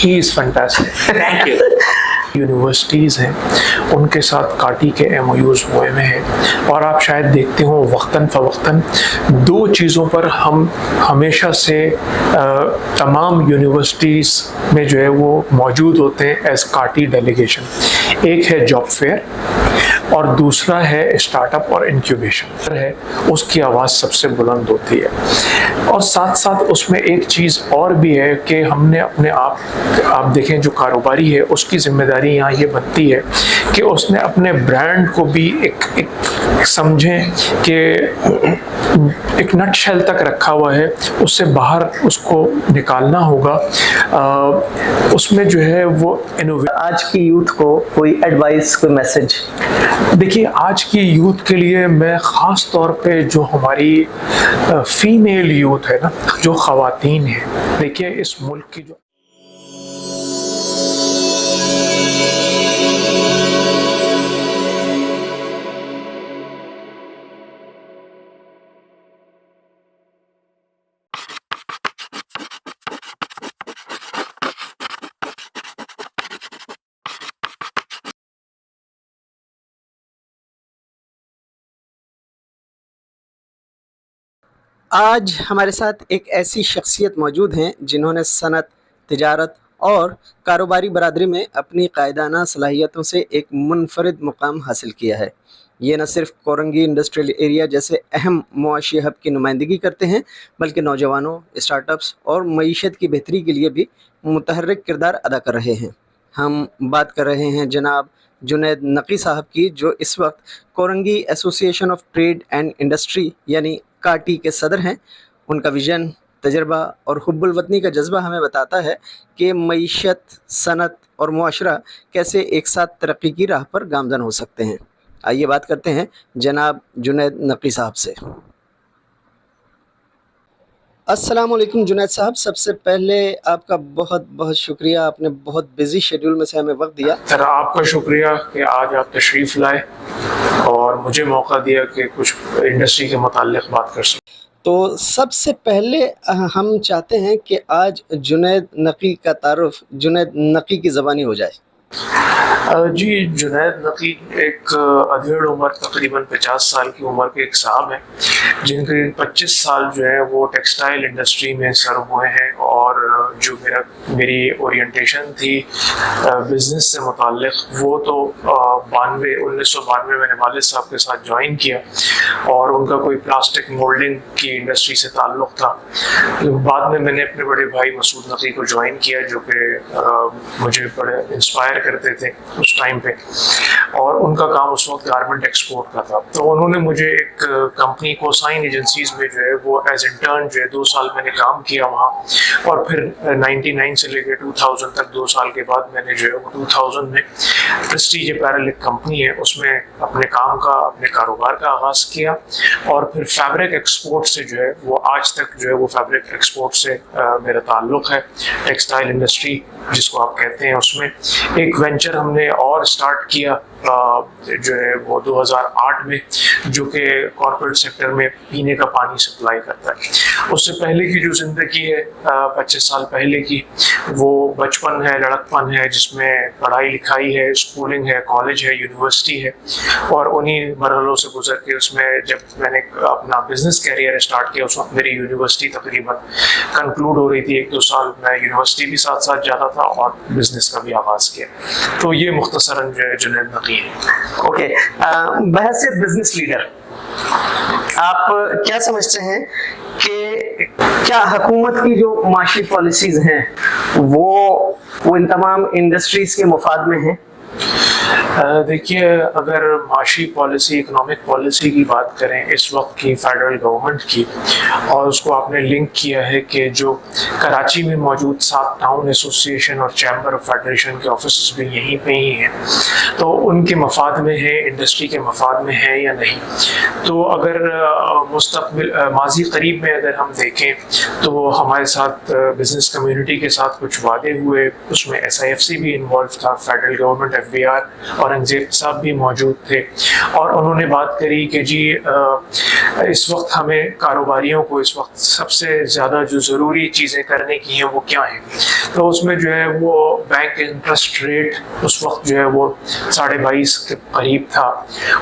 He is fantastic. Thank you. Universities हैं उनके साथ काटी के MOUs हुए हैं और आप शायद देखते हो वक्तन फ़वक्तन दो चीज़ों पर हम हमेशा से तमाम यूनिवर्सिटीज़ में जो है वो मौजूद होते हैं एज काटी डेलीगेशन। एक है जॉब फेयर और दूसरा है स्टार्टअप और इंक्यूबेशन है, उसकी आवाज़ सबसे बुलंद होती है। और साथ साथ उसमें एक चीज़ और भी है कि हमने अपने आप देखें जो कारोबारी है उसकी जिम्मेदारी यहाँ ये बनती है कि उसने अपने ब्रांड को भी एक समझें कि एक नट शेल तक रखा हुआ है, उससे बाहर उसको निकालना होगा। उसमें जो है वो आज की यूथ को कोई एडवाइस, कोई मैसेज? देखिए, आज की यूथ के लिए मैं ख़ास तौर पे जो हमारी फीमेल यूथ है ना, जो ख़वातीन है, देखिए इस मुल्क की जो आज हमारे साथ एक ऐसी शख्सियत मौजूद हैं जिन्होंने सनत, तिजारत और कारोबारी बरादरी में अपनी कायदाना सलाहियतों से एक मुनफरिद मुकाम हासिल किया है। ये न सिर्फ कोरंगी इंडस्ट्रियल एरिया जैसे अहम मुआशी हब की नुमाइंदगी करते हैं, बल्कि नौजवानों, स्टार्टअप्स और मईशत की बेहतरी के लिए भी मुतहर्रिक किरदार अदा कर रहे हैं। हम बात कर रहे हैं जनाब जुनैद नकी साहब की, जो इस वक्त Korangi association of trade and industry यानी काटी के सदर हैं। उनका विजन, तजर्बा और हुब्बुल वतनी का जज्बा हमें बताता है कि मईशत, सनत और मुआशरा कैसे एक साथ तरक्की की राह पर गामजन हो सकते हैं। आइए बात करते हैं जनाब जुनैद नकी साहब से। अस्सलाम वालेकुम जुनैद साहब, सबसे पहले आपका बहुत बहुत शुक्रिया, आपने बहुत बिजी शेड्यूल में से हमें वक्त दिया। सर, आपका शुक्रिया कि आज आप तशरीफ़ लाए और मुझे मौका दिया कि कुछ इंडस्ट्री के मुताल्लिक़ बात कर सकें। तो सबसे पहले हम चाहते हैं कि आज जुनैद नकी का तारुफ जुनैद नकी की ज़बानी हो जाए। जी, जुनैद नकी एक अधेड़ उम्र, तकरीबन 50 साल की उम्र के एक साहब हैं जिनके 25 साल जो है वो टेक्सटाइल इंडस्ट्री में सर्व हुए हैं। और जो मेरी ओरिएंटेशन थी बिज़नेस से मुताल्लिक़ वो तो 1992 मैंने वालिद साहब के साथ ज्वाइन किया और उनका कोई प्लास्टिक मोल्डिंग की इंडस्ट्री से ताल्लुक़ था। बाद में मैंने अपने बड़े भाई मसूद नकी को ज्वाइन किया जो कि मुझे बड़े इंस्पायर करते थे उस टाइम पे, और उनका काम उस वक्त गारमेंट एक्सपोर्ट का था। तो उन्होंने मुझे एक कंपनी कोसाइन एजेंसीज में जो है वो एज इंटर्न जो है 2 साल मैंने काम किया वहाँ, और फिर 99 से लेकर 2000 तक 2 साल के बाद मैंने जो है वो 2000 में प्रेस्टीज अपैरल एक कंपनी है उसमें अपने काम का, अपने कारोबार का आगाज़ किया। और फिर फैब्रिक एक्सपोर्ट से जो है वो आज तक जो है वो फैब्रिक एक्सपोर्ट से मेरा ताल्लुक़ है। टेक्सटाइल इंडस्ट्री जिसको आप कहते हैं, उसमें एक वेंचर हमने और स्टार्ट किया जो है वो 2008 में, जो कि कॉर्पोरेट सेक्टर में पीने का पानी सप्लाई करता है। उससे पहले की जो ज़िंदगी है 25 साल पहले की, वो बचपन है, लड़कपन है, जिसमें पढ़ाई लिखाई है, स्कूलिंग है, कॉलेज है, यूनिवर्सिटी है। और उन्हीं मरहलों से गुजर के उसमें जब मैंने अपना बिजनेस कैरियर स्टार्ट किया उस वक्त मेरी यूनिवर्सिटी तकरीबन कंक्लूड हो रही थी। 1-2 साल मैं यूनिवर्सिटी भी साथ साथ जाता था और बिजनेस का भी आगाज़ किया। तो ये मुख्तसरन जो है जुनैद नकी है। ओके, बहैसियत बिजनेस लीडर आप क्या समझते हैं कि क्या हुकूमत की जो माशी पॉलिसीज हैं वो इन तमाम इंडस्ट्रीज के मुफाद में हैं? देखिए, अगर माशी पॉलिसी, इकोनॉमिक पॉलिसी की बात करें इस वक्त की फेडरल गवर्नमेंट की, और उसको आपने लिंक किया है कि जो कराची में मौजूद 7 टाउन एसोसिएशन और चैम्बर ऑफ फेडरेशन के ऑफिस भी यहीं पे ही हैं, तो उनके मफाद में है, इंडस्ट्री के मफाद में है या नहीं। तो अगर मुस्तक़बिल माजी करीब में अगर हम देखें तो हमारे साथ बिजनेस कम्युनिटी के साथ कुछ वादे हुए, उसमें SIFC भी इन्वॉल्व था, फेडरल गवर्नमेंट, FBR औरंगजेब साहब भी मौजूद थे, और उन्होंने बात करी कि जी इस वक्त हमें कारोबारियों को इस वक्त सबसे ज़्यादा जो ज़रूरी चीज़ें करने की हैं वो क्या हैं। तो उसमें जो है वो बैंक इंटरेस्ट रेट उस वक्त जो है वो 22.5 के करीब था।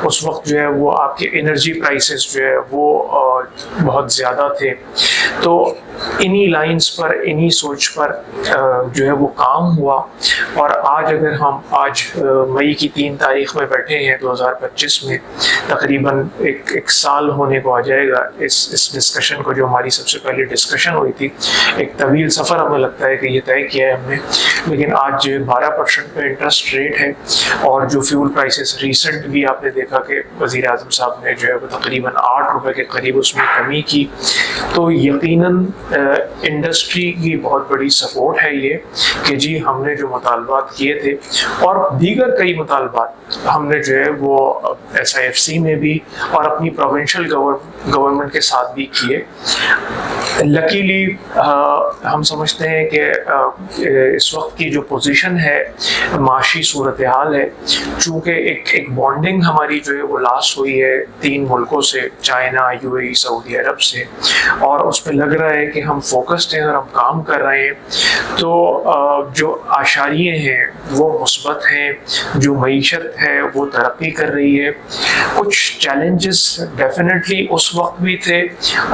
उस वक्त जो है वो आपके एनर्जी प्राइसेस जो है वो बहुत ज़्यादा थे। तो इन्हीं लाइंस पर, इन्हीं सोच पर जो है वो काम हुआ, और आज अगर हम आज मई की 3 तारीख में बैठे हैं 2025 में, तकरीबन एक साल होने को आ जाएगा इस डिस्कशन को, जो हमारी सबसे पहले डिस्कशन हुई थी। एक तवील सफ़र हमें लगता है कि ये तय किया है हमने, लेकिन आज 12% पे इंटरेस्ट रेट है, और जो फ्यूल प्राइसेस रिसेंट भी आपने देखा कि वज़ीर आज़म साहब ने जो है वो तकरीबन 8 रुपए के करीब उसमें कमी की। तो यकीनन इंडस्ट्री की बहुत बड़ी सपोर्ट है ये कि जी हमने जो मुतालबात किए थे, और दीगर कई मुतालबात हमने जो है वो SIFC में भी और अपनी प्रोविंशियल गवर्नमेंट के साथ भी किए। लकीली हम समझते हैं कि इस वक्त की जो पोजीशन है, माशी सूरत हाल है, चूँकि एक बॉन्डिंग हमारी जो है वो लास्ट हुई है 3 मुल्कों से, चाइना, UAE, सऊदी अरब से, और उस पर लग रहा है कि हम फोकस्ड हैं और हम काम कर रहे हैं। तो जो आशारिये हैं वो मुस्बत हैं, जो मईशत है वो तरक्की कर रही है। कुछ चैलेंजेस डेफिनेटली उस वक्त भी थे,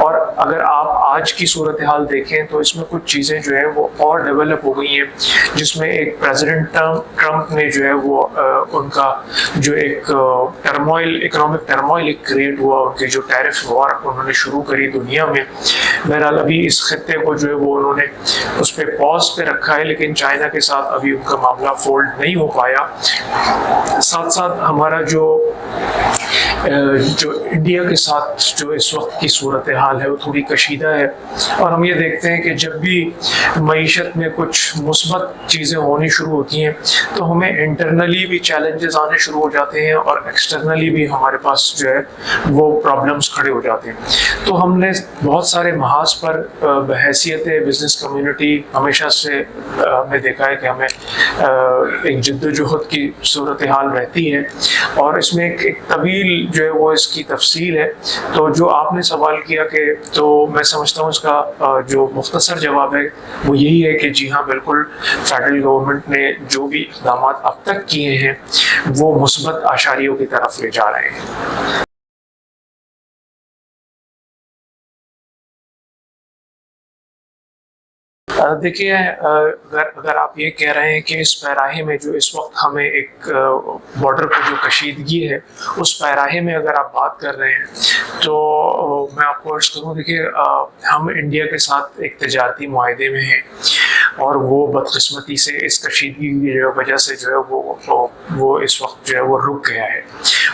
और अगर आप आज की सूरत हाल देखें तो इसमें कुछ चीज़ें जो है वो और डेवलप हो गई हैं, जिसमें एक प्रेसिडेंट ट्रम्प ने जो है वो उनका जो एक टर्मोइल, इकोनॉमिक टर्मोइल क्रिएट हुआ, उनके जो टैरिफ वॉर उन्होंने शुरू करी दुनिया में। बहरहाल अभी इस खत्ते को जो है वो उन्होंने उस पर पॉज पे रखा है, लेकिन चाइना के साथ अभी उनका मामला फोल्ड नहीं हो पाया। साथ साथ हमारा जो इंडिया के साथ जो इस वक्त की सूरत हाल है वो थोड़ी कशीदा है, और हम ये देखते हैं कि जब भी मईशत में कुछ मुस्बत चीज़ें होनी शुरू होती हैं तो हमें इंटरनली भी चैलेंजेस आने शुरू हो जाते हैं, और एक्सटर्नली भी हमारे पास जो है वो प्रॉब्लम्स खड़े हो जाते हैं। तो हमने बहुत सारे महाज पर बहैसियत बिज़नेस कम्युनिटी हमेशा से हमने देखा है कि हमें एक जिद्दोजहद की सूरत हाल रहती है, और इसमें एक तवील जो है वो इसकी तफसील है। तो जो आपने सवाल किया कि, तो मैं समझता हूँ इसका जो मुख्तसर जवाब है वो यही है कि जी हाँ, बिल्कुल फेडरल गवर्नमेंट ने जो भी इक़दाम अब तक किए हैं वो मुस्बत आशारियों की तरफ ले जा रहे हैं। देखिए, अगर आप ये कह रहे हैं कि इस पैराहे में जो इस वक्त हमें एक बॉर्डर पर जो कशीदगी है उस पैराहे में अगर आप बात कर रहे हैं, तो मैं आपको अर्ज करूँ, देखिए हम इंडिया के साथ एक तजारती मुआहदे में हैं, और वो बदकिस्मती से इस कशीदगी की वजह से जो है वो इस वक्त जो है वो रुक गया है,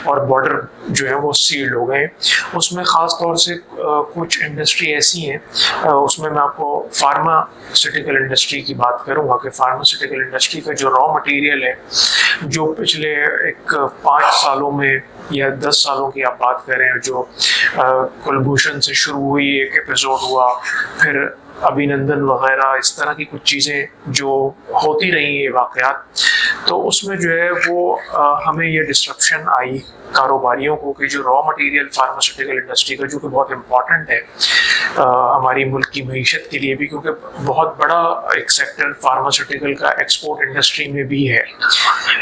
और बॉर्डर जो है वो सील्ड हो गए। उसमें ख़ास तौर से कुछ इंडस्ट्री ऐसी हैं, उसमें मैं आपको फार्मास्यूटिकल इंडस्ट्री की बात करूंगा कि फार्मास्यूटिकल इंडस्ट्री का जो रॉ मटेरियल है, जो पिछले 5 सालों में या 10 सालों की आप बात करें, जो कुलभूषण से शुरू हुई, एक एपिसोड हुआ, फिर अभिनंदन वगैरह, इस तरह की कुछ चीज़ें जो होती रही है वाक़यात, तो उसमें जो है वो हमें ये डिस्ट्रप्शन आई कारोबारियों को कि जो रॉ मटेरियल फार्मास्यूटिकल इंडस्ट्री का, जो कि बहुत इम्पॉर्टेंट है हमारी मुल्क की मईशत के लिए भी, क्योंकि बहुत बड़ा एक सेक्टर फार्मास्यूटिकल का एक्सपोर्ट इंडस्ट्री में भी है।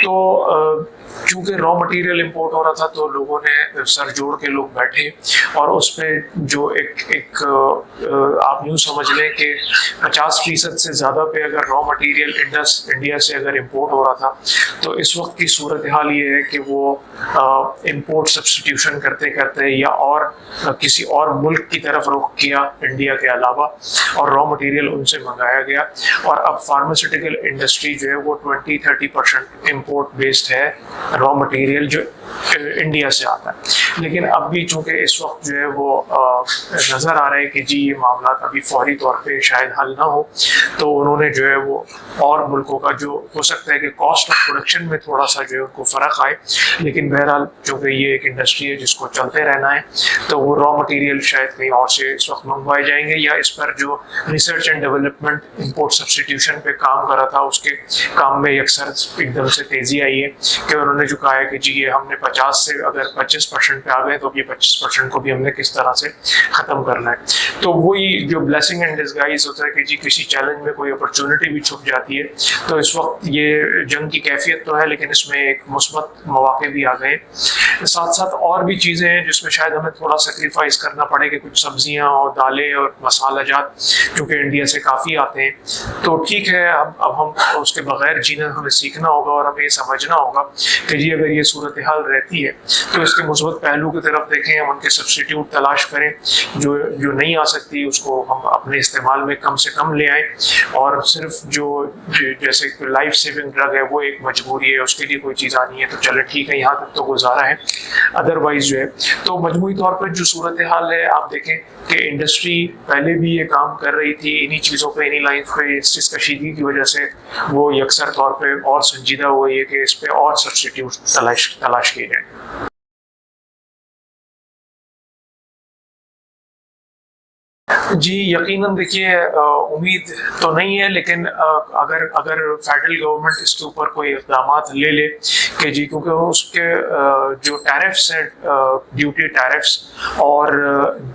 तो चूँकि रॉ मटेरियल इंपोर्ट हो रहा था तो लोगों ने सर जोड़ के लोग बैठे, और उस पर जो एक आप यूँ समझ लें कि 50% से ज़्यादा पे अगर रॉ मटेरियल इंडिया से अगर इंपोर्ट हो रहा था, तो इस वक्त की सूरत हाल ये है कि वो इंपोर्ट सब्स्टिट्यूशन करते करते या और किसी और मुल्क की तरफ रुख किया इंडिया के अलावा, और रॉ मटेरियल उनसे मंगाया गया, और अब फार्मास्यूटिकल इंडस्ट्री जो है वो 20-30% इंपोर्ट बेस्ड है रॉ मटेरियल, जो انڈیا سے آتا ہے. لیکن اب بھی چونکہ اس وقت جو ہے وہ نظر آ رہا ہے کہ جی یہ معاملات ابھی فوری طور پہ شاید حل نہ ہو, تو انہوں نے جو ہے وہ اور ملکوں کا جو ہو سکتا ہے کہ کاسٹ آف پروڈکشن میں تھوڑا سا جو ہے ان کو فرق آئے, لیکن بہرحال چونکہ یہ ایک انڈسٹری ہے جس کو چلتے رہنا ہے, تو وہ را مٹیریل شاید کہیں اور سے اس وقت منگوائے جائیں گے, یا اس پر جو research and development import substitution پہ کام کرا تھا اس کے کام میں یکسر ایک دم سے تیزی آئی ہے, کہ انہوں نے جو کہا ہے کہ جی یہ ہم نے 50 سے اگر 25% پہ آ گئے تو اب یہ 25% کو بھی ہم نے کس طرح سے ختم کرنا ہے. تو وہی جو بلیسنگ اینڈ ڈسگائز ہوتا ہے کہ جی کسی چیلنج میں کوئی اپرچونٹی بھی چھپ جاتی ہے, تو اس وقت یہ جنگ کی کیفیت تو ہے لیکن اس میں ایک مثبت مواقع بھی آ گئے. ساتھ ساتھ اور بھی چیزیں ہیں جس میں شاید ہمیں تھوڑا سیکریفائز کرنا پڑے, کہ کچھ سبزیاں اور دالیں اور مسالہ جات چونکہ انڈیا سے کافی آتے ہیں, تو ٹھیک ہے اب ہم اس کے بغیر جینا ہمیں سیکھنا ہوگا, اور ہمیں یہ سمجھنا ہوگا کہ جی اگر یہ صورتحال رہتی ہے تو اس کے مثبت پہلو کی طرف دیکھیں, ہم ان کے سبسٹیٹیوٹ تلاش کریں, جو نہیں آ سکتی اس کو ہم اپنے استعمال میں کم سے کم لے آئیں, اور صرف جو جیسے لائف سیونگ ڈرگ ہے وہ ایک مجبوری ہے, اس کے لیے کوئی چیز آنی ہے تو چلے ٹھیک ہے یہاں تک تو گزارا ہے, ادروائز جو ہے. تو مجموعی طور پر جو صورتحال ہے آپ دیکھیں کہ انڈسٹری پہلے بھی یہ کام کر رہی تھی انہی چیزوں پہ, انہی لائنز پہ, اس کشیدگی کی وجہ سے وہ یکسر طور پہ اور سنجیدہ ہو گئی ہے کہ اس پہ اور سبسٹیٹیوٹ تلاش کیے جائیں. جی یقیناً دیکھیے امید تو نہیں ہے, لیکن اگر فیڈرل گورنمنٹ اس کے اوپر کوئی اقدامات لے لے کہ جی کیونکہ اس کے جو ٹیرفس ہیں, ڈیوٹی ٹیرفس اور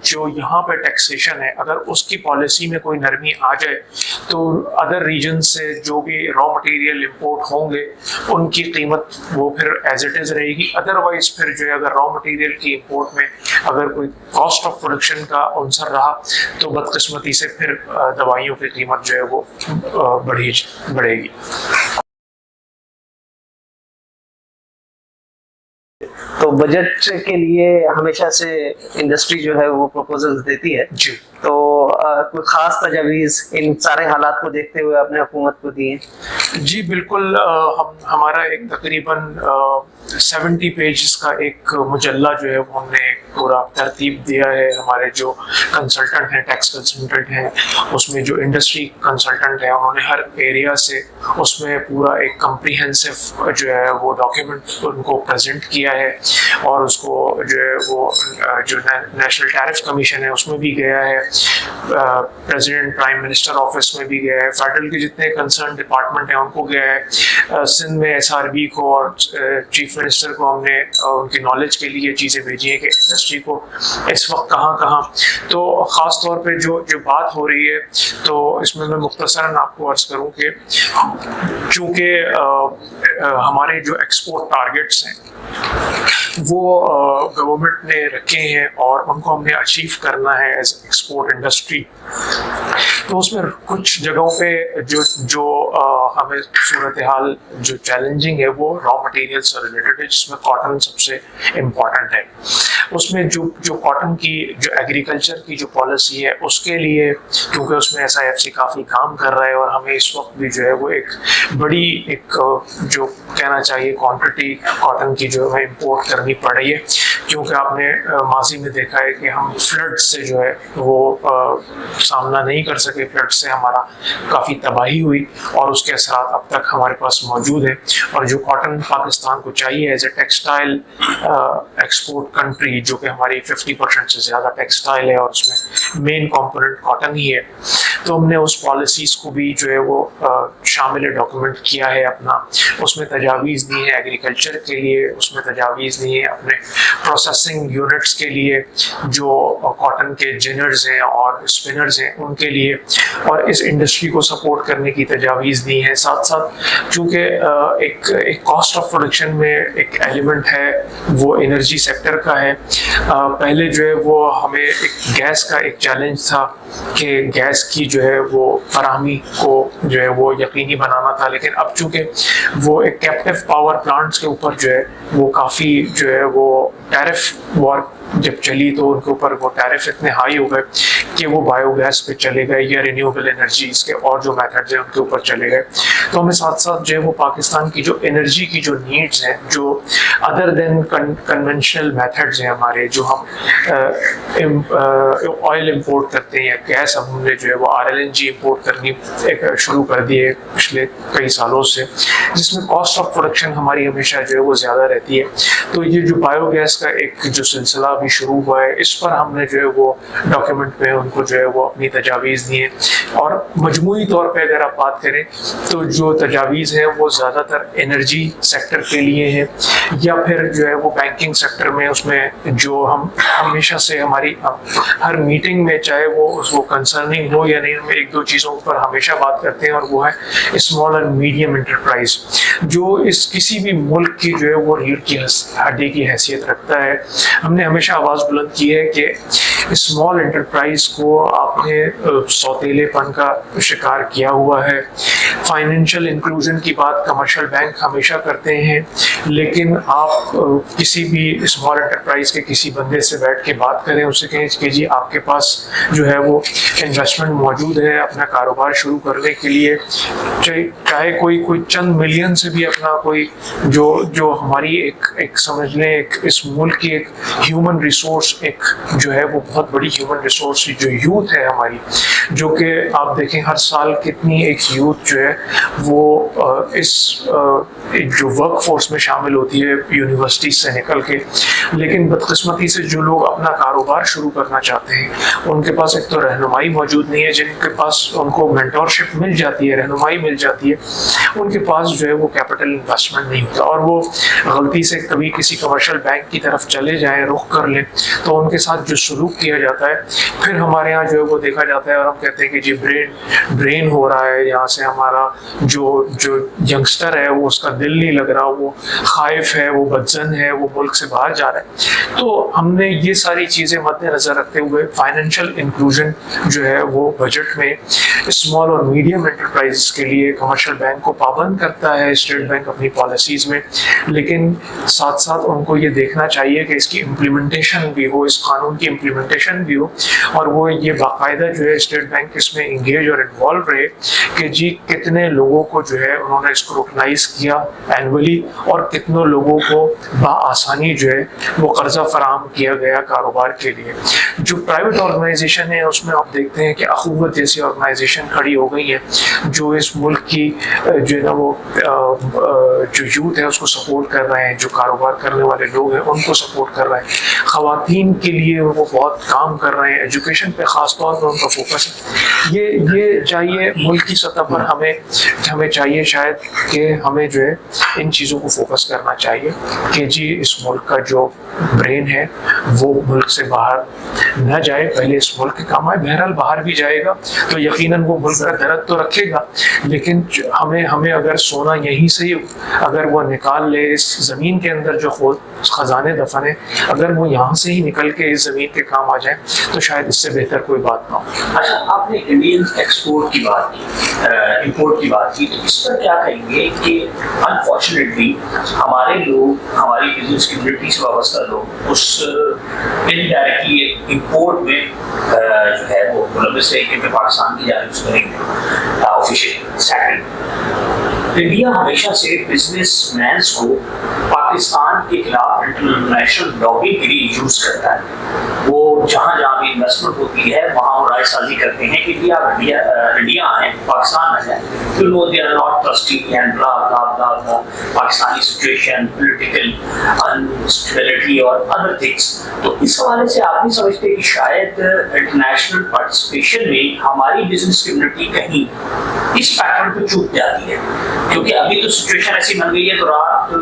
جو یہاں پہ ٹیکسیشن ہے, اگر اس کی پالیسی میں کوئی نرمی آ جائے تو ادر ریجن سے جو بھی را مٹیریل امپورٹ ہوں گے ان کی قیمت وہ پھر ایز اٹ از رہے گی. ادروائز پھر جو ہے اگر را مٹیریل کی امپورٹ میں اگر کوئی کاسٹ آف پروڈکشن کا عنصر رہا تو بدقسمتی سے پھر دوائیوں کی قیمت جو ہے وہ بڑھے گی. تو بجٹ کے لیے ہمیشہ سے انڈسٹری جو ہے وہ پروپوزلز دیتی ہے, جی تو کوئی خاص تجاویز ان سارے حالات کو دیکھتے ہوئے آپ نے حکومت کو دی ہیں؟ جی بالکل, ہمارا ایک تقریباً 70 پیجز کا ایک مجلہ جو ہے وہ ہم نے پورا ترتیب دیا ہے. ہمارے جو کنسلٹنٹ ہیں, ٹیکس کنسلٹنٹ ہیں, اس میں جو انڈسٹری کنسلٹنٹ ہیں, انہوں نے ہر ایریا سے اس میں پورا ایک کمپریہنسو جو ہے وہ ڈاکیومنٹ ان کو پریزنٹ کیا ہے, اور اس کو جو ہے وہ جو نیشنل ٹیرف کمیشن ہے اس میں بھی گیا ہے, پریزیڈنٹ پرائم منسٹر آفس میں بھی گیا ہے, فیڈرل کے جتنے کنسرن ڈپارٹمنٹ ہیں ان کو گیا ہے, سندھ میں SRB کو اور چیف منسٹر کو ہم نے ان کی نالج کے لیے چیزیں بھیجی ہیں کہ انڈسٹری کو اس وقت کہاں. تو خاص طور پہ جو بات ہو رہی ہے تو اس میں مختصراً آپ کو عرض کروں کہ چونکہ ہمارے جو ایکسپورٹ ٹارگیٹس ہیں وہ گورنمنٹ نے رکھے ہیں اور ان کو ہم نے اچیو کرنا ہے ایز ایکسپورٹ انڈسٹری, تو اس میں کچھ جگہوں پہ جو ہمیں صورتحال جو چیلنجنگ ہے وہ را مٹیریل سے ریلیٹڈ ہے, جس میں کاٹن سب سے امپورٹنٹ ہے. اس میں جو کاٹن کی جو ایگریکلچر کی جو پالیسی ہے اس کے لیے کیونکہ اس میں SIFC کافی کام کر رہا ہے, اور ہمیں اس وقت بھی جو ہے وہ ایک بڑی ایک جو کہنا چاہیے کوانٹٹی کاٹن کی جو ہے امپورٹ کرنی پڑ رہی ہے, کیونکہ آپ نے ماضی میں دیکھا ہے کہ ہم فلڈ سے جو ہے وہ سامنا نہیں کر سکے, فلڈ سے ہمارا کافی تباہی ہوئی اور اس کے اثرات اب تک ہمارے پاس موجود ہیں. اور جو کاٹن پاکستان کو چاہیے as a textile export country, جو کہ ہماری 50% سے زیادہ ٹیکسٹائل ہے اور اس میں مین کمپوننٹ کاٹن ہی ہے, تو ہم نے اس پالیسیز کو بھی جو ہے وہ شامل ڈاکومنٹ کیا ہے اپنا, اس میں تجاویز دی ہیں ایگریکلچر کے لیے, اس میں تجاویز دی ہیں اپنے پروسیسنگ یونٹس کے لیے جو کاٹن کے جنرز ہیں اور اسپنرز ہیں ان کے لیے, اور اس انڈسٹری کو سپورٹ کرنے کی تجاویز دی ہیں. ساتھ ساتھ چونکہ ایک کاسٹ آف پروڈکشن میں ایک ایلیمنٹ ہے وہ انرجی سیکٹر کا ہے. پہلے جو ہے وہ ہمیں ایک گیس کا ایک چیلنج تھا کہ گیس کی جو ہے وہ فراہمی کو جو ہے وہ یقینی بنانا تھا, لیکن اب چونکہ وہ ایک کیپٹیو پاور پلانٹس کے اوپر جو ہے وہ کافی جو ہے وہ ٹیرف وار جب چلی تو ان کے اوپر وہ ٹیرف اتنے ہائی ہو گئے کہ وہ بایو گیس پہ چلے گئے یا رینیویبل انرجیز کے اور جو میتھڈز ہیں ان کے اوپر چلے گئے. تو ہمیں ساتھ ساتھ جو ہے وہ پاکستان کی جو انرجی کی جو نیڈز ہیں, جو ادر دین کنونشنل میتھڈز ہیں ہمارے, جو ہم آئل امپورٹ کرتے ہیں یا گیس, ہم نے جو ہے وہ RLNG امپورٹ کرنی شروع کر دی ہے پچھلے کئی سالوں سے, جس میں کاسٹ آف پروڈکشن ہماری ہمیشہ جو ہے وہ زیادہ رہتی ہے. تو یہ جو بایو گیس کا ایک جو سلسلہ ابھی شروع ہوا ہے, اس پر ہم نے جو ہے وہ ڈاکیومنٹ میں ان کو جو ہے وہ اپنی تجاویز دی ہیں. اور مجموعی طور پہ اگر آپ بات کریں تو جو تجاویز ہیں وہ زیادہ تر انرجی سیکٹر کے لیے ہیں, یا پھر جو ہے وہ بینکنگ سیکٹر میں, اس میں جو ہم ہمیشہ سے ہماری ہر میٹنگ میں, چاہے وہ کنسرننگ ہو یا نہیں, ہم ایک دو چیزوں پر ہمیشہ بات کرتے ہیں, اور وہ ہے اسمال اینڈ میڈیم انٹرپرائز, جو اس کسی بھی ملک کی جو ہے وہ ریڑھ کی ہڈی کی حیثیت رکھتا ہے. ہم نے ہمیشہ آواز بلند کی ہے کہ اسمال انٹرپرائز کو آپ نے سوتیلے پن کا شکار کیا ہوا ہے. فائنینشیل انکلوژن کی بات کمرشل بینک ہمیشہ کرتے ہیں, لیکن آپ کسی بھی اسمال انٹرپرائز کے کسی بندے سے بیٹھ کے بات کریں, اس سے کہیں کہ جی آپ کے پاس جو ہے وہ انویسٹمنٹ موجود ہے اپنا کاروبار شروع کرنے کے لیے, چاہے کوئی چند ملین سے بھی اپنا کوئی جو ہماری ایک سمجھ لیں ایک اس ملک کی ایک ہیومن ریسورس, ایک جو ہے وہ بہت بڑی ہیومن ریسورس جو یوتھ ہے ہماری, جو کہ آپ دیکھیں ہر سال کتنی ایک یوتھ جو ہے وہ اس جو ورک فورس میں شامل ہوتی ہے یونیورسٹی سے نکل کے. لیکن بدقسمتی سے جو لوگ اپنا کاروبار شروع کرنا چاہتے ہیں, ان کے پاس ایک تو رہنمائی موجود نہیں ہے, جن کے پاس ان کو مینٹورشپ مل جاتی ہے, رہنمائی مل جاتی ہے, ان کے پاس جو ہے وہ کیپٹل انویسٹمنٹ نہیں ہوتا, اور وہ غلطی سے کبھی کسی کمرشل بینک کی طرف چلے جائیں, رخ کر لیں, تو ان کے ساتھ جو سلوک کیا جاتا ہے پھر ہمارے یہاں جو ہے وہ دیکھا جاتا ہے, اور ہم کہتے ہیں کہ جی برین ہو رہا ہے یہاں سے, ہمارا جو ینگسٹر ہے وہ اس کا دل نہیں لگ رہا, وہ خائف ہے, وہ بدظن ہے, وہ ملک سے باہر جا رہا ہے. تو ہم نے یہ ساری چیزیں مد نظر رکھتے ہوئے فائنینشیل انکلوژن جو ہے وہ بجٹ میں اسمال اور میڈیم انٹرپرائز کے لیے کمرشل بینک کو پابند کرتا ہے اسٹیٹ بینک اپنی پالیسیز میں, لیکن ساتھ ساتھ ان کو یہ دیکھنا چاہیے کہ اس کی امپلیمنٹیشن بھی ہو, اس قانون کی امپلیمنٹیشن بھی ہو, اور وہ یہ باقاعدہ جو ہے اسٹیٹ بینک اس میں انگیج اور انوالو رہے کہ جی کتنے لوگوں کو جو ہے انہوں نے اسکروٹنائز کیا اینولی, اور کتنوں لوگوں کو بآسانی جو ہے وہ قرضہ فراہم کیا گیا کاروبار کے لیے. جو پرائیویٹ آرگنائزیشن ہے اس میں آپ دیکھتے ہیں کہ اخوت جیسی آرگنائزیشن کھڑی ہو گئی ہیں, جو اس ملک کی جو ہے نا وہ جو یوتھ ہے اس کو سپورٹ کر رہے ہیں, جو کاروبار کرنے والے لوگ ہیں ان کو سپورٹ کر رہے ہیں, خواتین کے لیے وہ بہت کام کر رہے ہیں, ایجوکیشن پہ خاص طور پر ان کا فوکس ہے. یہ چاہیے ملک کی سطح پر ہمیں چاہیے شاید کہ ہمیں جو ہے ان چیزوں کو فوکس کرنا چاہیے کہ جی اس ملک کا جو برین ہے وہ ملک سے باہر نہ جائے, پہلے اس ملک کے کام آئے. بہرحال باہر بھی جائے گا تو یقیناً وہ ملک کا درد تو رکھے گا, لیکن ہمیں اگر سونا یہیں سے ہی اگر وہ نکال لے, اس زمین کے اندر جو خزانے دفن ہیں اگر وہ یہاں سے ہی نکل کے اس زمین کے کام آ جائیں تو شاید اس سے بہتر کوئی بات نہ ہو. اچھا, آپ نے انڈین ایکسپورٹ کی بات کی, امپورٹ کی بات کی, تو اس پر کیا کہیں گے کہ انفارچونیٹلی ہمارے لوگ, ہماری بزنس کمیونٹی سے وابستہ لوگ اس انڈائریکٹلی امپورٹ میں جو ہے وہ ملوث ہے, کہ پاکستان کی جانب سے نہیں آفیشیل. سیکنڈ, انڈیا ہمیشہ سے بزنس مینس کو پاکستان کے خلاف انٹرنیشنل لابی کے لیے یوز کرتا ہے. وہ جہاں جہاں بھی انویسٹمنٹ ہوتی ہے وہاں وہ رائے سازی کرتے ہیں کہ جی آپ انڈیا آئیں, پاکستان آ جائیں, تو no they are not trusty and blah blah blah blah, Pakistani situation, political instability اور ادر تھنگس. تو اس حوالے سے آپ نہیں سمجھتے کہ شاید انٹرنیشنل پارٹیسپیشن میں ہماری بزنس کمیونٹی کہیں اس پیٹرن پہ چوک جاتی ہے, کیونکہ ابھی تو سچویشن ایسی بن گئی ہے تو رات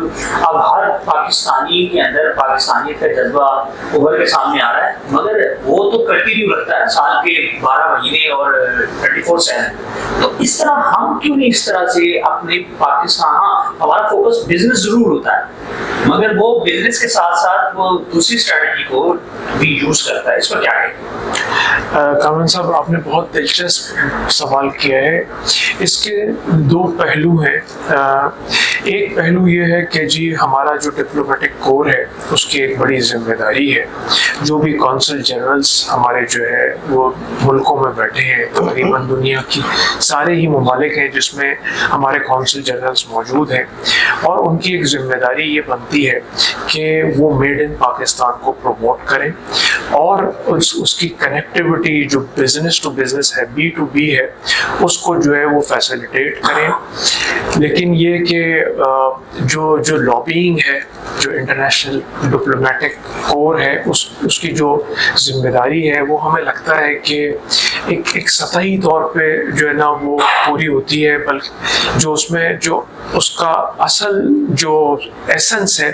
اب ہر پاکستانی کے اندر پاکستانیت کا جذبہ ابھر کے سامنے آ رہا ہے, مگر وہ تو کنٹینیو رکھتا ہے سال کے 12 مہینے اور 24/7. تو اس طرح ہم کیوں نہیں اس طرح سے اپنے پاکستان, ہاں ہمارا فوکس بزنس ضرور ہوتا ہے مگر وہ بزنس کے ساتھ ساتھ وہ دوسری اسٹریٹجی کو بھی یوز کرتا ہے, اس پر کیا کہیں؟ कामरान साहब, आपने बहुत दिलचस्प सवाल किया है। इसके दो पहलू हैं। एक पहलू ये है कि जी हमारा जो डिप्लोमेटिक कोर है उसकी एक बड़ी जिम्मेदारी है। जो भी कौंसल जनरल्स हमारे जो है वो मुल्कों में बैठे हैं, तकरीबन दुनिया की सारे ही ममालिक हैं जिसमें हमारे कौंसल जनरल्स मौजूद हैं, और उनकी एक जिम्मेदारी ये बनती है कि वो मेड इन पाकिस्तान को प्रमोट करें और उसकी कनेक्टिविटी जो बिजनेस टू बिजनेस है, B2B है, उसको जो है वो फैसिलिटेट करें। लेकिन ये कि जो लॉबिंग है, जो इंटरनेशनल डिप्लोमेटिक कोर है, उसकी जो जिम्मेदारी है वो हमें लगता है कि एक सतही तौर पे जो है ना वो पूरी होती है, बल्कि जो उसमें जो उसका असल जो एसेंस है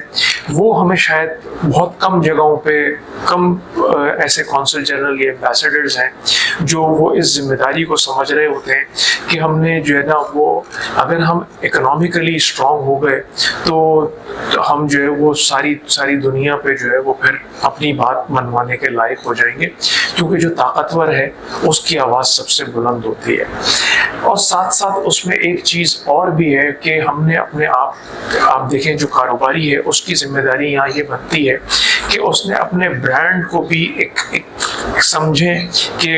वो हमें शायद बहुत कम जगहों पे, कम ऐसे कौंसल जनरल या एम्बेसडर्स हैं जो वो इस जिम्मेदारी को समझ रहे होते हैं कि हमने जो है ना वो, अगर हम इकोनॉमिकली स्ट्रांग हो गए तो हम जो है वो सारी दुनिया पे जो है वो फिर अपनी बात मनवाने के लायक हो जाएंगे, क्योंकि जो ताकतवर है उसकी आवाज़ सबसे बुलंद होती है। और साथ साथ उसमें एक चीज़ और भी है कि हमने अपने आप देखें जो कारोबारी है उसकी जिम्मेदारी यहाँ ये बनती है कि उसने अपने ब्रांड को भी एक समझें कि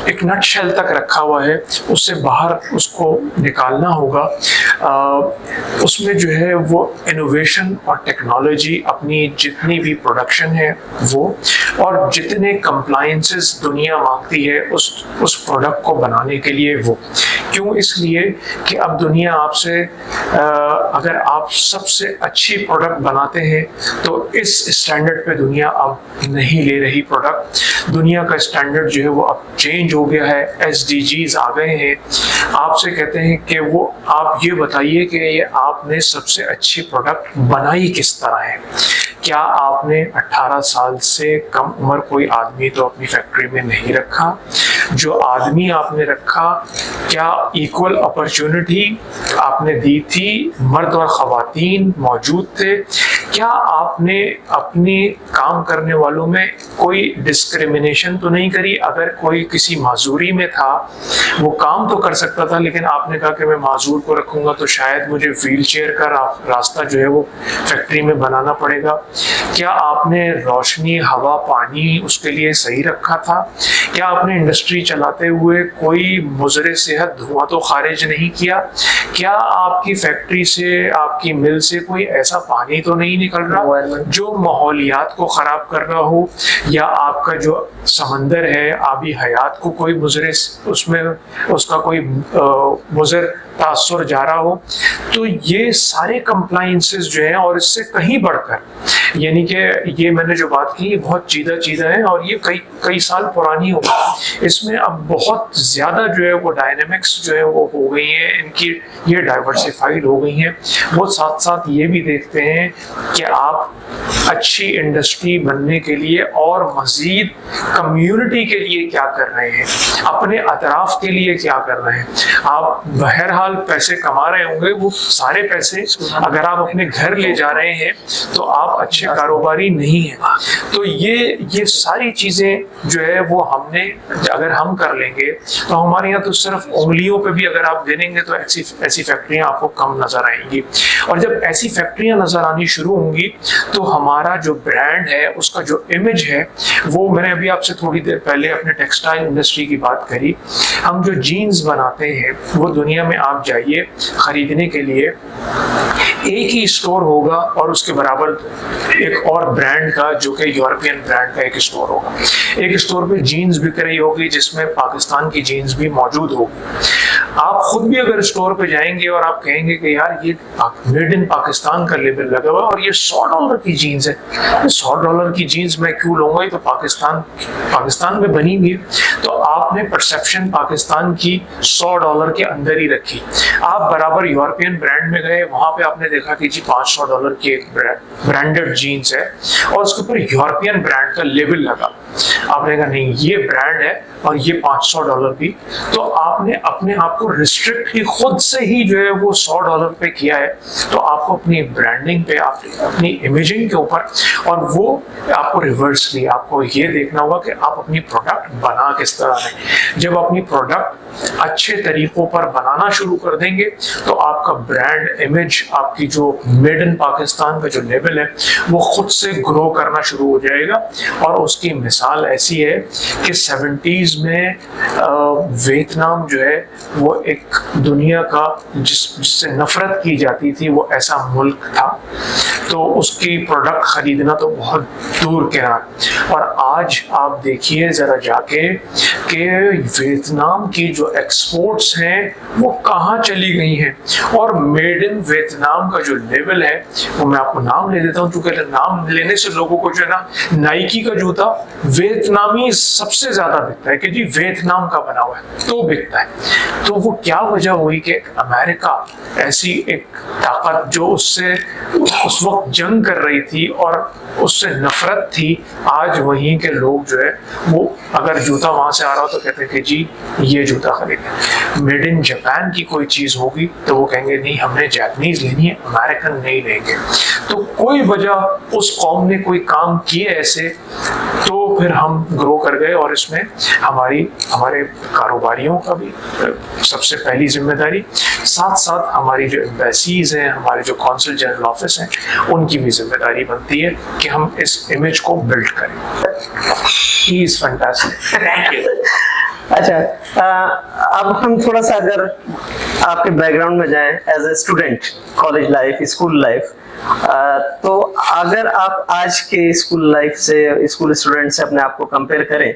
एक नटशेल तक रखा हुआ है, उससे बाहर उसको निकालना होगा। उसमें जो है वो इनोवेशन और टेक्नोलॉजी, अपनी जितनी भी प्रोडक्शन है वो, और जितने कंप्लायंसेस दुनिया मांगती है उस प्रोडक्ट को बनाने के लिए वो। क्यों? इसलिए कि अब दुनिया आपसे, अगर आप सबसे अच्छी प्रोडक्ट बनाते हैं तो इस स्टैंडर्ड पे दुनिया अब नहीं ले रही प्रोडक्ट। दुनिया का स्टैंडर्ड जो है वो अब चेंज हो गया है, SDGs आ गए हैं। आपसे कहते हैं कि वो आप ये बताइए कि ये आपने सबसे अच्छी प्रोडक्ट बनाई किस तरह है। क्या आपने 18 साल से कम उम्र कोई आदमी तो अपनी फैक्ट्री में नहीं रखा? जो आदमी आपने रखा, क्या इक्वल अपॉर्चुनिटी आपने दी थी? मर्द और ख़वातीन मौजूद थे? क्या आपने अपने काम करने वालों में कोई डिस्क्रिमिनेशन तो नहीं करी? अगर कोई किसी माजूरी में था, वो काम तो कर सकता था, लेकिन आपने कहा कि मैं माजूर को रखूंगा तो शायद मुझे व्हील चेयर का रास्ता जो है वो फैक्ट्री में बनाना पड़ेगा। क्या आपने रोशनी, हवा, पानी उसके लिए सही रखा था? क्या आपने इंडस्ट्री चलाते हुए कोई मुज़रे सेहत धुआं तो खारिज नहीं किया? क्या आपकी फैक्ट्री से, आपकी मिल से कोई ऐसा पानी तो नहीं निकल रहा जो माहौलियात को ख़राब कर रहा हो, या आपका जो समंदर है, आबी हयात को कोई मुज़रे, उसमें उसका कोई मुज़र तासुर जा रहा हो? तो ये सारे कंप्लायंसेस जो हैं, और इससे कहीं बढ़कर, यानी कि ये मैंने जो बात की ये बहुत चीदा है और ये कई साल पुरानी हो गई। इसमें अब बहुत ज़्यादा जो है वो डायनेमिक्स जो है वो हो गई हैं, इनकी ये डाइवर्सिफाइड हो गई हैं। वो साथ साथ ये भी देखते हैं कि आप अच्छी इंडस्ट्री बनने के लिए और मज़ीद कम्युनिटी के लिए क्या कर रहे हैं, अपने अतराफ के लिए क्या कर रहे हैं। आप बहरहाल पैसे कमा रहे होंगे, वो सारे पैसे अगर आप अपने घर ले जा रहे हैं तो आप अच्छे कारोबारी नहीं हैं। तो ये सारी चीज़ें जो है वो हमने, अगर हम कर लेंगे तो हमारे यहाँ तो सिर्फ उंगलियों पे भी अगर आप देखेंगे तो ऐसी फैक्ट्रियाँ आपको कम नज़र आएंगी। और जब ऐसी फैक्ट्रियाँ नज़र आनी शुरू होंगी तो हमारा जो ब्रांड है, उसका जो इमेज है, वो, मैंने अभी आपसे थोड़ी देर पहले अपने टेक्सटाइल इंडस्ट्री की बात करी। हम जो जीन्स बनाते हैं वो दुनिया में आप जाइए खरीदने के लिए, एक ही स्टोर होगा और उसके बराबर एक और ब्रांड का, जो कि यूरोपियन ब्रांड का एक स्टोर होगा। एक स्टोर पे जीन्स बिक रही होगी जिसमें पाकिस्तान की जीन्स भी मौजूद होगी। आप खुद भी अगर स्टोर पे जाएंगे और आप कहेंगे कि यार ये मेड इन पाकिस्तान का लेबल लगा हुआ है और ये $100 की जीन्स है, $100 की जीन्स मैं क्यों लूंगा, ये तो पाकिस्तान में बनी हुई है। तो आपने परसेप्शन पाकिस्तान की $100 के अंदर ही रखी। आप बराबर यूरोपियन ब्रांड में गए, वहां पे आपने देखा कि जी $500 की एक ब्रांडेड जीन्स है और उसके ऊपर यूरोपियन ब्रांड का लेबल लगा। आपने कहा नहीं ये ब्रांड है और ये $500 भी, तो आपने अपने आप को रिस्ट्रिक्ट ही खुद से ही जो है वो $100 पे किया है। तो आपको अपनी ब्रांडिंग पे, अपनी इमेजिंग के ऊपर, और वो आपको रिवर्सली आपको ये देखना होगा कि आप अपनी प्रोडक्ट बना किस तरह है। जब अपनी प्रोडक्ट अच्छे तरीकों पर बनाना शुरू कर देंगे तो आपका ब्रांड इमेज, आपकी जो मेड इन पाकिस्तान का जो लेवल है वो खुद से ग्रो करना शुरू हो जाएगा। और उसकी मिसाल ऐसी है कि 70s में वियतनाम जो है वो एक दुनिया का जिससे नफरत की जाती थी वो ऐसा मुल्क था, तो उसकी प्रोडक्ट खरीदना तो बहुत दूर के नाम। और आज आप देखिए जरा जाके कि वियतनाम की जो एक्सपोर्ट्स हैं वो कहाँ चली गई हैं, और मेड इन वियतनाम का जो लेवल है वो मैं आपको नाम ले देता हूँ, क्योंकि नाम लेने से लोगों को जो है ना, नाइकी का जूता वियतनामी सबसे ज्यादा बिकता है कि जी वियतनाम का बना हुआ है तो बिकता है। तो वो क्या वजह हुई कि अमेरिका ऐसी एक ताकत जो उससे उस वक्त जंग कर रही थी और उससे नफरत थी, आज वहीं के लोग जो है वो अगर जूता वहां से आ रहा हो तो कहते हैं कि जी ये जूता खरीदें। मेड इन जापान की कोई चीज होगी तो वो कहेंगे नहीं हमने जापानीज लेनी है, अमेरिकन नहीं लेंगे। तो कोई वजह उस कौम ने कोई काम किए ऐसे, तो फिर हम ग्रो कर गए। और इसमें हमारे कारोबारियों का भी सबसे पहली जिम्मेदारी, साथ साथ हमारी जो एम्बेसीज हैं, हमारे जो कौंसल जनरल ऑफिस हैं, उनकी भी जिम्मेदारी बनती है कि हम इस इमेज को बिल्ड करें। He is fantastic. Thank you. अच्छा, अब हम थोड़ा सा अगर आपके बैकग्राउंड में जाएं, as a student, college life, school life, तो अगर आप आज के स्कूल लाइफ से, स्कूल स्टूडेंट से अपने आप को कंपेयर करें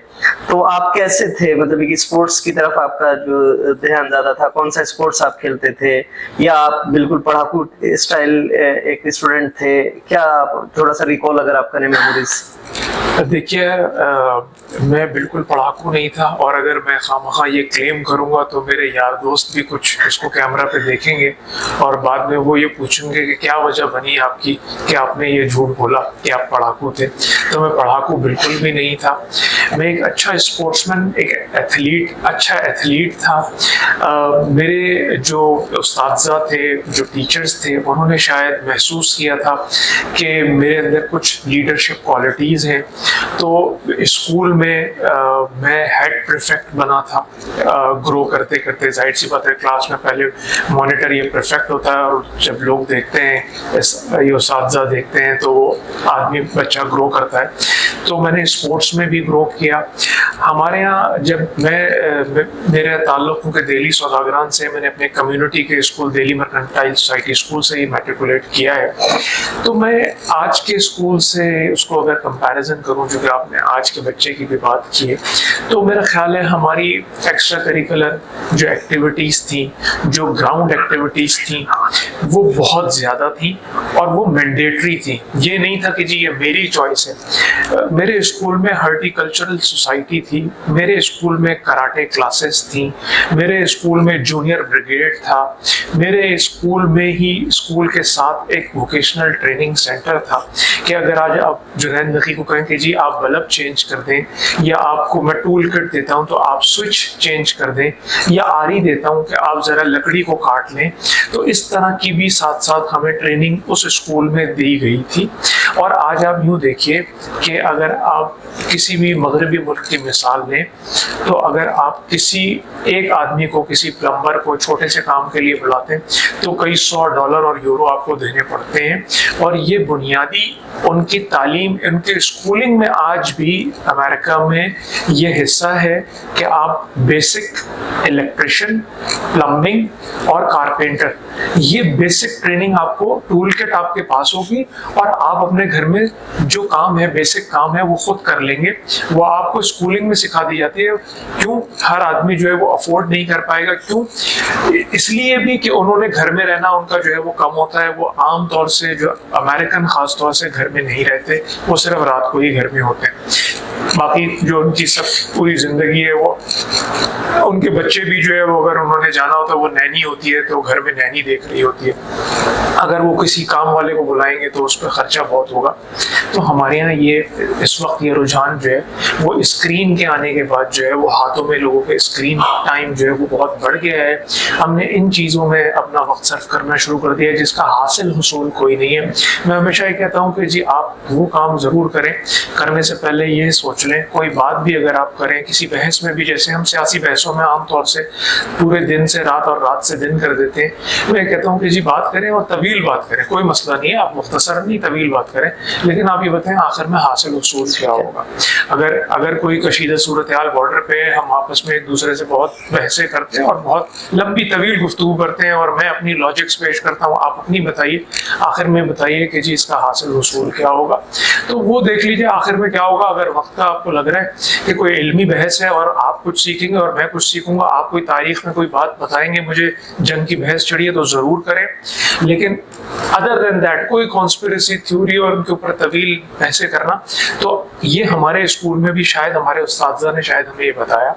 तो आप कैसे थे? मतलब कि स्पोर्ट्स की तरफ आपका जो ध्यान ज्यादा था, कौन सा स्पोर्ट्स आप खेलते थे, या आप बिल्कुल पढ़ाकू स्टाइल एक स्टूडेंट थे? क्या थोड़ा सा रिकॉल अगर आप करें मेमोरीज। देखिए, मैं बिल्कुल पढ़ाकू नहीं था, और अगर मैं खामखा ये क्लेम करूंगा तो मेरे यार दोस्त भी कुछ इसको कैमरा पे देखेंगे और बाद में वो ये पूछेंगे कि क्या वजह बनी आपकी कि आपने ये झूठ बोला कि आप पढ़ाकू थे। तो मैं पढ़ाकू बिल्कुल भी नहीं था। मैं एक अच्छा स्पोर्ट्समैन, एक अच्छा एथलीट था। मेरे जो उस्ताद थे, जो टीचर्स थे, उन्होंने शायद महसूस किया था कि मेरे अंदर कुछ लीडरशिप क्वालिटीज़ हैं। तो स्कूल में मैं हेड प्रीफेक्ट बना था। ग्रो करते करते जाहिर सी बात है, क्लास में पहले मॉनिटर ये प्रीफेक्ट होता है, और जब लोग देखते हैं, ये उस्ताद देखते हैं, तो वो आदमी बच्चा ग्रो करता है। तो मैंने स्पोर्ट्स में भी ग्रो किया। हमारे यहाँ जब मेरे ताल्लुक के दिल्ली सौदागरान से, मैंने अपने कम्युनिटी के school Delhi mercantile society school से ही मैट्रिकुलेट किया है। तो मैं आज के स्कूल से उसको अगर कंपैरिजन करूं, जो कि आपने आज के बच्चे की भी बात की है, तो मेरा ख्याल है हमारी एक्स्ट्रा करिकुलर जो एक्टिविटीज़ थी, जो ग्राउंड एक्टिविटीज़ थी, वो बहुत ज़्यादा थी और वो मैंडेटरी थी। ये नहीं था कि जी ये मेरी चॉइस है। मेरे स्कूल में हॉर्टिकल्चरल सोसाइटी थी, मेरे स्कूल में कराटे क्लासेस थी, मेरे स्कूल में जूनियर ब्रिगेड था, मेरे स्कूल में ही स्कूल के साथ एक वोकेशनल ट्रेनिंग सेंटर था कि अगर आज आप जुनैद नकी को कहें कि जी आप बल्ब चेंज कर दें, या आपको मैं टूल किट देता हूं तो आप स्विच चेंज कर दें, या आरी देता हूं कि आप ज़रा लकड़ी को काट लें, तो इस तरह की भी साथ साथ हमें ट्रेनिंग उस स्कूल में दी गई थी। और आज आप यूँ देखिए कि अगर आप किसी भी मगरबी मुल्क की मिसाल लें, तो अगर आप किसी एक आदमी को, किसी प्लम्बर को छोटे से काम के लिए बुलाते हैं तो कई $100 और यूरो आपको देने पड़ते हैं। और ये बुनियादी उनकी तालीम, उनके स्कूलिंग में आज भी अमेरिका में ये हिस्सा है कि आप बेसिक इलेक्ट्रिशियन, प्लम्बिंग और कारपेंटर, ये बेसिक ट्रेनिंग आपको, टूल किट आपके पास होगी और आप अपने घर में जो काम है, बेसिक काम है, वो खुद कर लेंगे। वो आपको स्कूलिंग में सिखा दी जाती है। क्यों? हर आदमी जो है वो अफोर्ड नहीं कर पाएगा। क्यों? इसलिए भी कि उन्होंने घर में रहना उनका जो है वो कम होता है। वो आम तौर से, जो अमेरिकन खास तौर से घर में नहीं रहते, वो सिर्फ रात को ही घर में होते हैं। बाकी जो उनकी सब पूरी जिंदगी है वो उनके बच्चे भी जो है वो अगर उन्होंने जाना होता है वो नैनी होती है तो घर में नैनी देख रही होती है। अगर वो किसी काम वाले को बुलाएंगे तो उस पर खर्चा बहुत होगा। तो हमारे यहाँ ये इस वक्त ये रुझान जो है वो स्क्रीन के आने के बाद जो है वो हाथों में लोगों के स्क्रीन टाइम जो है वो बहुत बढ़ गया है। हमने इन चीज़ों में अपना वक्त सर्फ करना शुरू कर दिया है जिसका हासिल हुसूल कोई नहीं है। मैं हमेशा ये कहता हूँ कि जी आप वो काम ज़रूर करें, करने से पहले ये सोच लें कोई बात भी अगर आप करें किसी बहस में भी, जैसे हम सियासी बहसों में आमतौर से पूरे दिन से रात और रात से दिन कर देते हैं, मैं कहता हूँ कि जी बात करें और तवील बात करें, कोई मसला नहीं है, आप मुख्तसर नहीं तवील बात करें, लेकिन आप ये बताएं आखिर में हासिल हुसूल क्या होगा। अगर कोई कशीदा सूरत हाल बॉर्डर पे है, हम आपस में एक दूसरे से बहुत बहसें करते हैं और बहुत लंबी तवील गुफ्तगू करते हैं और मैं अपनी लॉजिक्स पेश करता हूँ, आप अपनी बताइए, आखिर में बताइए कि जी इसका हासिल हुसूल क्या होगा। तो वो देख लीजिए आखिर में क्या होगा। अगर वक्त आपको लग रहा है कि कोई इल्मी बहस है और आप कुछ सीखेंगे और मैं कुछ सीखूंगा, आप कोई तारीख में कोई बात बताएंगे, मुझे जंग की बहस चढ़ी है तो जरूर करें, लेकिन अदर देन दैट कोई कॉन्स्पिरेसी थ्योरी और उनके ऊपर तवील बहसें करना, तो ये हमारे स्कूल में भी शायद हमारे उस्ताद ने शायद हमें ये बताया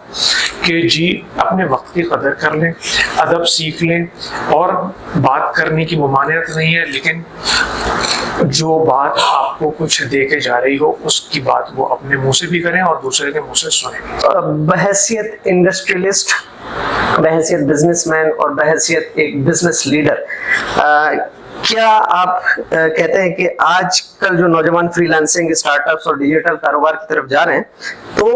कि जी अपने वक्त की कदर कर लें, अदब सीख लें और बात करने की ममानियत नहीं है, लेकिन जो बात आपको कुछ दे के जा रही हो उसकी बात वो अपने मुंह से भी करें और दूसरे के मुंह से सुनें। बहैसियत इंडस्ट्रियलिस्ट, बहैसियत बिजनेसमैन और बहैसियत एक बिजनेस लीडर, क्या आप कहते हैं कि आजकल जो नौजवान फ्रीलांसिंग, स्टार्टअप्स और डिजिटल कारोबार की तरफ जा रहे हैं तो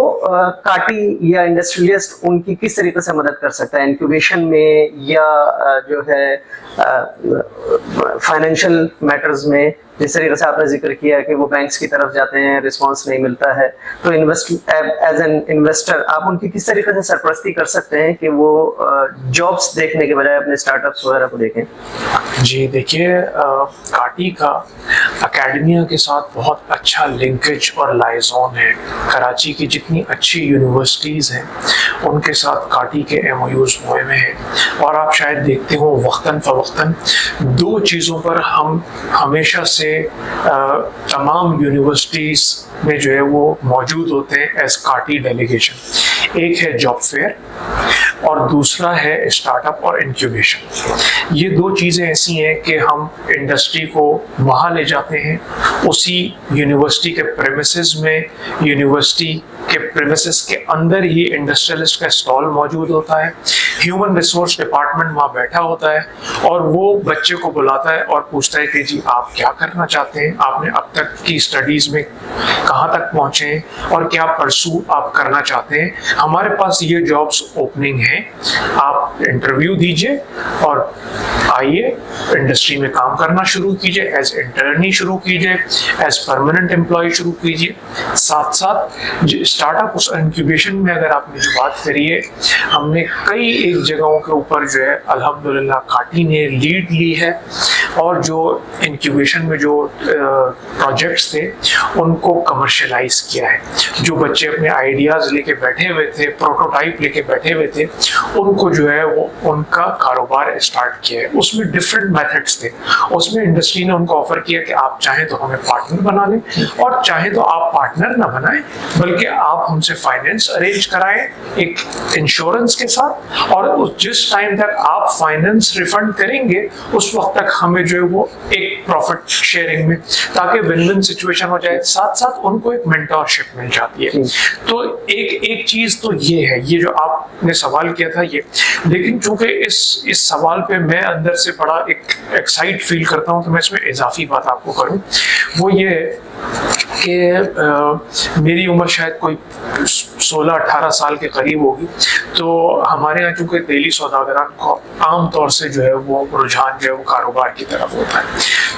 काटी या इंडस्ट्रियलिस्ट उनकी किस तरीके से मदद कर सकता है इंक्यूबेशन में या जो है फाइनेंशियल मैटर्स में? जिस तरीके से आपने जिक्र किया कि वो बैंक्स की तरफ जाते हैं, रिस्पांस नहीं मिलता है, तो एज एन इन्वेस्टर आप उनकी किस तरीके से सरपरस्ती कर सकते हैं कि वो जॉब्स देखने के बजाय अपने स्टार्टअप्स वगैरह को देखें? जी देखिए, काटी का एकेडमिया के साथ बहुत अच्छा लिंकेज और लाइजोन है। कराची की जितनी अच्छी यूनिवर्सिटीज़ हैं उनके साथ काटी के MOUs हुए में हैं और आप शायद देखते हो वक्तन फवक्तन दो चीज़ों पर हम हमेशा से तमाम यूनिवर्सिटीज़ में जो है वो मौजूद होते हैं एज काटी डेलीगेशन। एक है जॉब फेयर और दूसरा है स्टार्टअप और इंक्यूबेशन। ये दो चीज़ें ऐसी हैं कि हम इंडस्ट्री को वहाँ ले जाते हैं, उसी यूनिवर्सिटी के प्रेमिसेस में, यूनिवर्सिटी के प्रेमिसेस के अंदर ही इंडस्ट्रियलिस्ट का स्टॉल मौजूद होता है, ह्यूमन रिसोर्स डिपार्टमेंट वहाँ बैठा होता है और वो बच्चे को बुलाता है और पूछता है कि जी आप क्या करना चाहते हैं, आपने अब तक की स्टडीज़ में कहाँ तक पहुँचे हैं और क्या परसू आप करना चाहते हैं, हमारे पास ये जॉब्स ओपनिंग हैं, आप इंटरव्यू दीजिए और आइए इंडस्ट्री में काम करना शुरू कीजिए, एज इंटर्नी शुरू कीजिए, एज परमानेंट एम्प्लॉय शुरू कीजिए। साथ साथ स्टार्टअप उस इंक्यूबेशन में अगर आपने जो बात करी है, हमने कई एक जगहों के ऊपर जो है अल्हम्दुलिल्लाह काटी ने लीड ली है और जो इंक्यूबेशन में जो प्रोजेक्ट्स थे उनको कमर्शलाइज किया है। जो बच्चे अपने आइडियाज़ लेके बैठे हुए थे, प्रोटोटाइप लेके बैठे हुए थे, उनको जो है वो उनका कारोबार स्टार्ट किया है। उसमें डिफरेंट मेथड्स थे, उसमें इंडस्ट्री ने उनको ऑफर किया कि आप चाहें तो हमें पार्टनर बना लें और चाहें तो आप पार्टनर ना बनाएं बल्कि आप हमसे फाइनेंस अरेंज कराएं एक इंश्योरेंस के साथ, और जिस टाइम तक आप फाइनेंस रिफंड करेंगे उस वक्त तक हमें जो है वो एक प्रॉफिट शेयरिंग में, ताकि विन विन सिचुएशन हो जाए, साथ साथ उनको एक मेंटरशिप मिल जाती है। तो एक चीज तो ये है, ये जो आपने सवाल किया था ये, लेकिन चूंकि इस सवाल पे मैं अंदर से बड़ा एक एक्साइट फील करता हूँ तो मैं इसमें इजाफी बात आपको करूँ, वो ये कि मेरी उम्र शायद कोई 16-18 साल के करीब होगी, तो हमारे यहाँ चूँकि दिल्ली सौदागरान को आम तौर से जो है वो रुझान जो है वो कारोबार की तरफ होता है,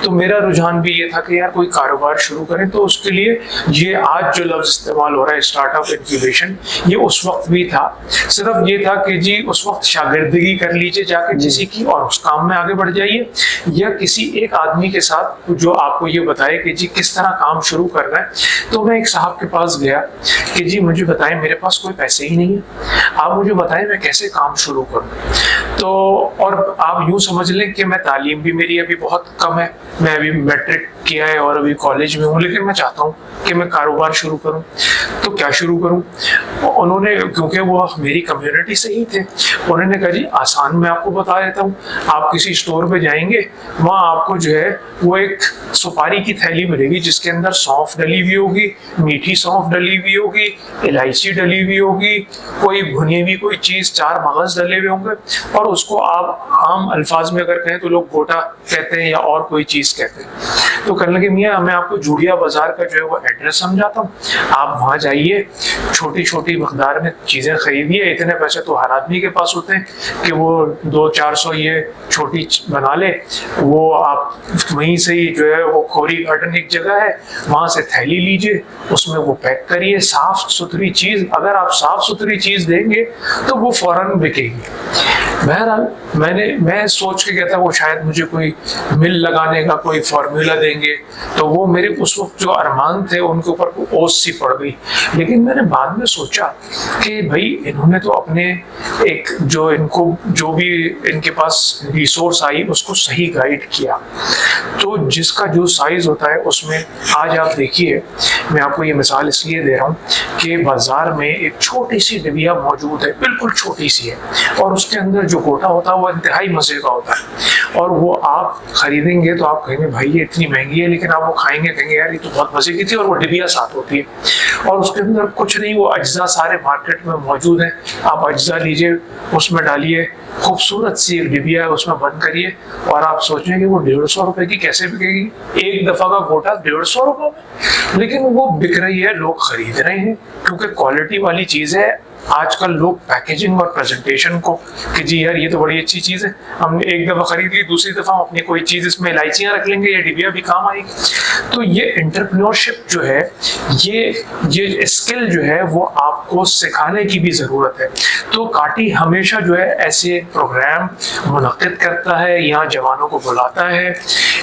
तो मेरा रुझान भी ये था कि यार कोई कारोबार शुरू करें। तो उसके लिए ये आज जो लफ्ज़ इस्तेमाल हो रहा है स्टार्टअप इंक्यूबेशन, ये उस वक्त भी था, सिर्फ ये था कि जी उस वक्त शागिर्दगी कर लीजिए जाके किसी की और उस काम में आगे बढ़ जाइए, या किसी एक आदमी के साथ जो आपको ये बताए कि जी किस तरह काम शुरू करना है। तो मैं एक साहब के पास गया कि जी मुझे बताएं बताएं, मेरे पास कोई पैसे ही नहीं है, आप मुझे बताएं मैं कैसे काम शुरू करूं। तो और आप यूं समझ लें कि मैं तालीम भी मेरी अभी बहुत कम है, मैं अभी मैट्रिक किया है और अभी कॉलेज में हूँ, लेकिन मैं चाहता हूँ कि मैं कारोबार शुरू करूँ। तो क्या शुरू करूँ? उन्होंने, क्योंकि वो मेरी कम्युनिटी से ही थे, उन्होंने कहा जी आसान मैं आपको बता देता हूँ, आप किसी स्टोर पे जाएंगे, वहाँ आपको जो है वो एक सुपारी की थैली मिलेगी जिसके अंदर सौंफ डली हुई होगी, मीठी सौंफ डली हुई होगी, इलायची डली हुई होगी, कोई भुनी हुई कोई चीज़, 4 मगज डले हुए होंगे, और उसको आप आम अल्फाज में अगर कहें तो लोग गोटा कहते हैं या और कोई चीज़ कहते हैं। तो कहने लगे मियाँ मैं आपको जूड़िया बाजार का जो है वो एड्रेस समझाता हूँ, आप वहाँ जाइए, छोटी छोटी मकदार में चीज़ें खरीदिए, इतने पैसे तो हर आदमी के पास होते हैं कि वो 200-400 ये छोटी बना ले, वो आप वहीं से ही जो है वो खोरी गार्डन एक जगह है, वहाँ से थैली लीजिए, उसमें वो पैक करिए, साफ सुथरी चीज़, अगर आप साफ सुथरी चीज़ देंगे तो वो फौरन बिकेगी। बहरहाल मैं सोच के गया था वो शायद मुझे कोई मिल लगाने का कोई फॉर्मूला देंगे, तो वो मेरे उस वक्त जो अरमान थे उनके ऊपर ओस सी पड़ गई। लेकिन मैंने बाद में सोचा कि भाई इन्होंने तो अपने एक जो इनको जो भी इनके पास रिसोर्स आई उसको सही गाइड किया, तो जिसका जो साइज होता है उसमें, आज आप देखिए मैं आपको ये मिसाल इसलिए दे रहा हूँ कि बाजार में एक छोटी सी डिबिया मौजूद है, बिल्कुल छोटी सी है, और उसके अंदर जो गोटा होता है वो इंतहाई मजे का होता है, और वो आप खरीदेंगे तो आप कहेंगे भाई ये इतनी महंगी है, लेकिन आप वो खाएंगे कहेंगे यार ये तो बहुत मजे की थी, और वो डिबिया साथ होती है, और उसके अंदर कुछ नहीं, वो अज्जा सारे मार्केट में मौजूद हैं, आप अज्जा लीजिए, उसमें डालिए, खूबसूरत सी एक डिबिया है उसमें बंद करिए, और आप सोचेंगे कि वो 150 रुपए की कैसे बिकेगी, एक दफा का गोटा 150 रुपए में, लेकिन वो बिक रही है, लोग खरीद रहे हैं क्योंकि क्वालिटी वाली चीज है। आजकल लोग पैकेजिंग और प्रेजेंटेशन को कि जी यार ये तो बड़ी अच्छी चीज़ है, हमने एक दफ़ा खरीद ली, दूसरी दफ़ा हम अपनी कोई चीज़ इसमें इलायचियाँ रख लेंगे, ये डिबिया भी काम आएगी। तो ये एंटरप्रेन्योरशिप जो है, ये स्किल जो है वो आपको सिखाने की भी ज़रूरत है। तो काटी हमेशा जो है ऐसे प्रोग्राम मुनक्किद करता है, यहाँ जवानों को बुलाता है,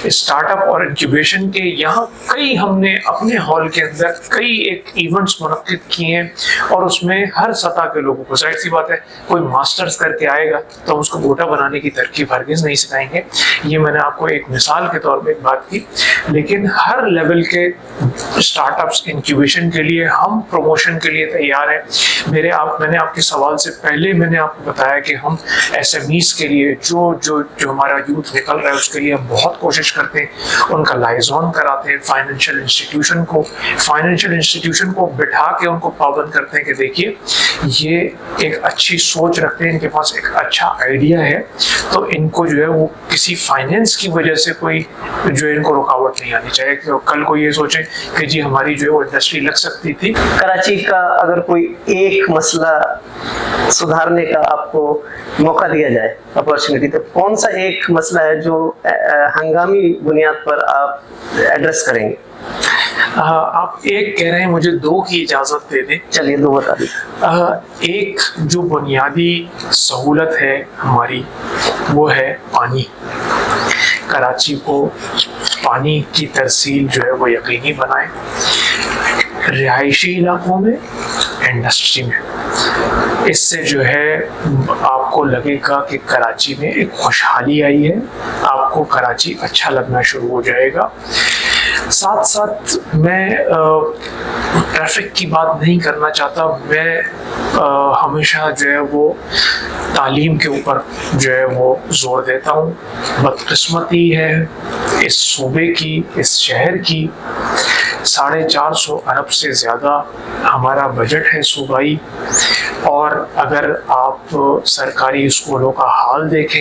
स्टार्टअप और इंक्यूबेशन के यहाँ कई हमने अपने हॉल के अंदर कई एक इवेंट्स मुनक्किद किए हैं, और उसमें हर सतह के लोगों को, जाहिर सी बात है कोई मास्टर्स करके आएगा तो उसको गोटा बनाने की तरकीब हरगिज़ नहीं सिखाएंगे, ये मैंने आपको एक मिसाल के तौर पे एक बात की, लेकिन हर लेवल के स्टार्टअप्स इंक्यूबेशन के लिए हम प्रमोशन के लिए तैयार हैं। मैंने आपके सवाल से पहले मैंने आपको बताया कि हम SMEs के लिए जो हमारा यूथ निकल रहा है उसके लिए हम बहुत कोशिश करते हैं, उनका लाइजॉन कराते हैं, फाइनेंशियल इंस्टीट्यूशन को बिठा के उनको पाबंद करते हैं कि देखिए ये एक अच्छी सोच रखते हैं, इनके पास एक अच्छा आइडिया है, तो इनको जो है वो किसी फाइनेंस की वजह से कोई जो है इनको रुकावट नहीं आनी चाहिए कि कल को ये सोचे कि जी हमारी जो है वो इंडस्ट्री लग सकती थी। कराची का अगर कोई एक मसला सुधारने का आपको मौका दिया जाए, अपॉर्चुनिटी, तो कौन सा एक मसला है जो हंगामी बुनियाद पर आप एड्रेस करेंगे? आप एक कह रहे हैं, मुझे 2 की इजाजत दे दें। चलिए 2 बता दीजिए। एक जो बुनियादी सहूलत है हमारी वो है पानी। कराची को पानी की तरसील जो है वो यकीनी बनाए, रिहायशी इलाकों में, इंडस्ट्री में। इससे जो है आपको लगेगा कि कराची में एक खुशहाली आई है, आपको कराची अच्छा लगना शुरू हो जाएगा। साथ साथ मैं ट्रैफिक की बात नहीं करना चाहता, मैं हमेशा जो है वो तालीम के ऊपर जो है वो जोर देता हूँ। बदकिस्मती है इस सूबे की, इस शहर की, 450 अरब से ज़्यादा हमारा बजट है सूबाई, और अगर आप सरकारी स्कूलों का हाल देखें